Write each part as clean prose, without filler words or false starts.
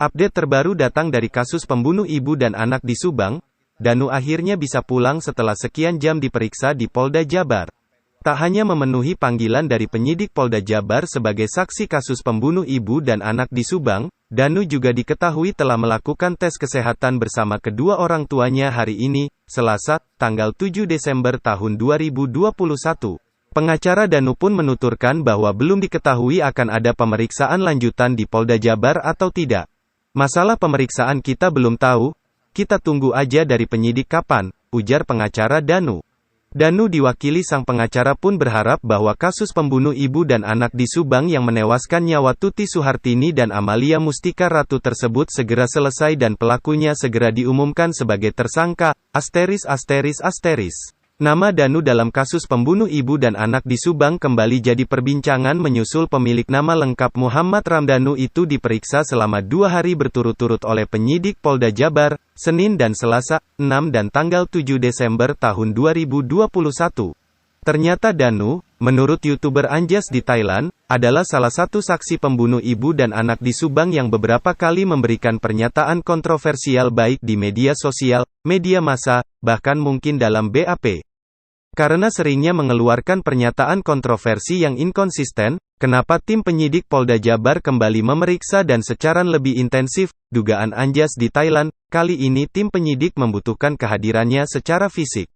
Update terbaru datang dari kasus pembunuh ibu dan anak di Subang. Danu akhirnya bisa pulang setelah sekian jam diperiksa di Polda Jabar. Tak hanya memenuhi panggilan dari penyidik Polda Jabar sebagai saksi kasus pembunuh ibu dan anak di Subang, Danu juga diketahui telah melakukan tes kesehatan bersama kedua orang tuanya hari ini, Selasa, tanggal 7 Desember tahun 2021. Pengacara Danu pun menuturkan bahwa belum diketahui akan ada pemeriksaan lanjutan di Polda Jabar atau tidak. Masalah pemeriksaan kita belum tahu, kita tunggu aja dari penyidik kapan, ujar pengacara Danu. Danu diwakili sang pengacara pun berharap bahwa kasus pembunuh ibu dan anak di Subang yang menewaskan nyawa Tuti Suhartini dan Amalia Mustika Ratu tersebut segera selesai dan pelakunya segera diumumkan sebagai tersangka, *****. Nama Danu dalam kasus pembunuh ibu dan anak di Subang kembali jadi perbincangan menyusul pemilik nama lengkap Muhammad Ramdhanu itu diperiksa selama 2 hari berturut-turut oleh penyidik Polda Jabar, Senin dan Selasa, 6 dan tanggal 7 Desember tahun 2021. Ternyata Danu, menurut YouTuber Anjas di Thailand, adalah salah satu saksi pembunuh ibu dan anak di Subang yang beberapa kali memberikan pernyataan kontroversial baik di media sosial, media massa, bahkan mungkin dalam BAP. Karena seringnya mengeluarkan pernyataan kontroversi yang inkonsisten, kenapa tim penyidik Polda Jabar kembali memeriksa dan secara lebih intensif, dugaan Anjas di Thailand, kali ini tim penyidik membutuhkan kehadirannya secara fisik.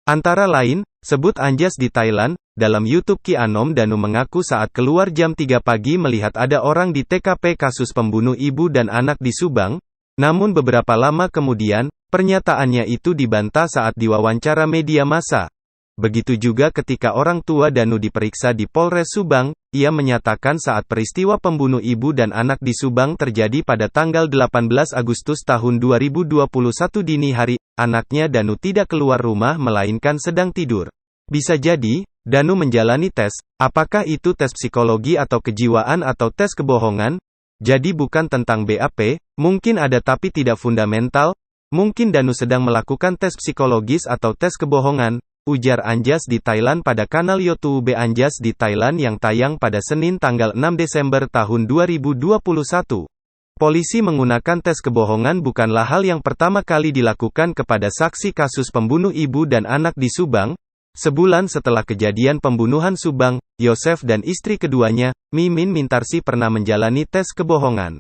Antara lain, sebut Anjas di Thailand, dalam YouTube Ki Anom Danu mengaku saat keluar jam 3 pagi melihat ada orang di TKP kasus pembunuh ibu dan anak di Subang, namun beberapa lama kemudian, pernyataannya itu dibantah saat diwawancara media massa. Begitu juga ketika orang tua Danu diperiksa di Polres Subang, ia menyatakan saat peristiwa pembunuh ibu dan anak di Subang terjadi pada tanggal 18 Agustus tahun 2021 dini hari, anaknya Danu tidak keluar rumah melainkan sedang tidur. Bisa jadi, Danu menjalani tes, apakah itu tes psikologi atau kejiwaan atau tes kebohongan? Jadi bukan tentang BAP, mungkin ada tapi tidak fundamental, mungkin Danu sedang melakukan tes psikologis atau tes kebohongan, ujar Anjas di Thailand pada kanal YouTube Anjas di Thailand yang tayang pada Senin tanggal 6 Desember tahun 2021. Polisi menggunakan tes kebohongan bukanlah hal yang pertama kali dilakukan kepada saksi kasus pembunuh ibu dan anak di Subang. Sebulan setelah kejadian pembunuhan Subang, Yosef dan istri keduanya, Mimin Mintarsi pernah menjalani tes kebohongan.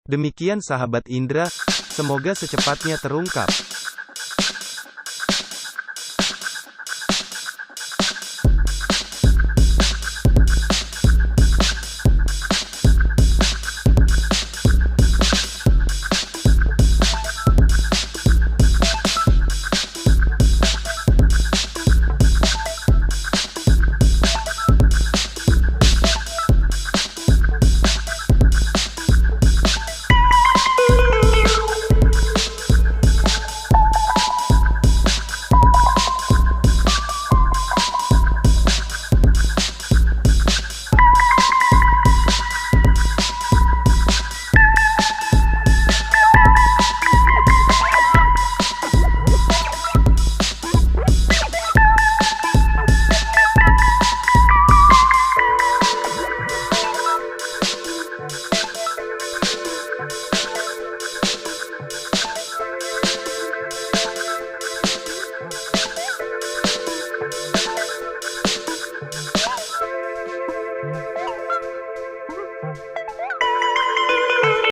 Demikian sahabat Indra, semoga secepatnya terungkap.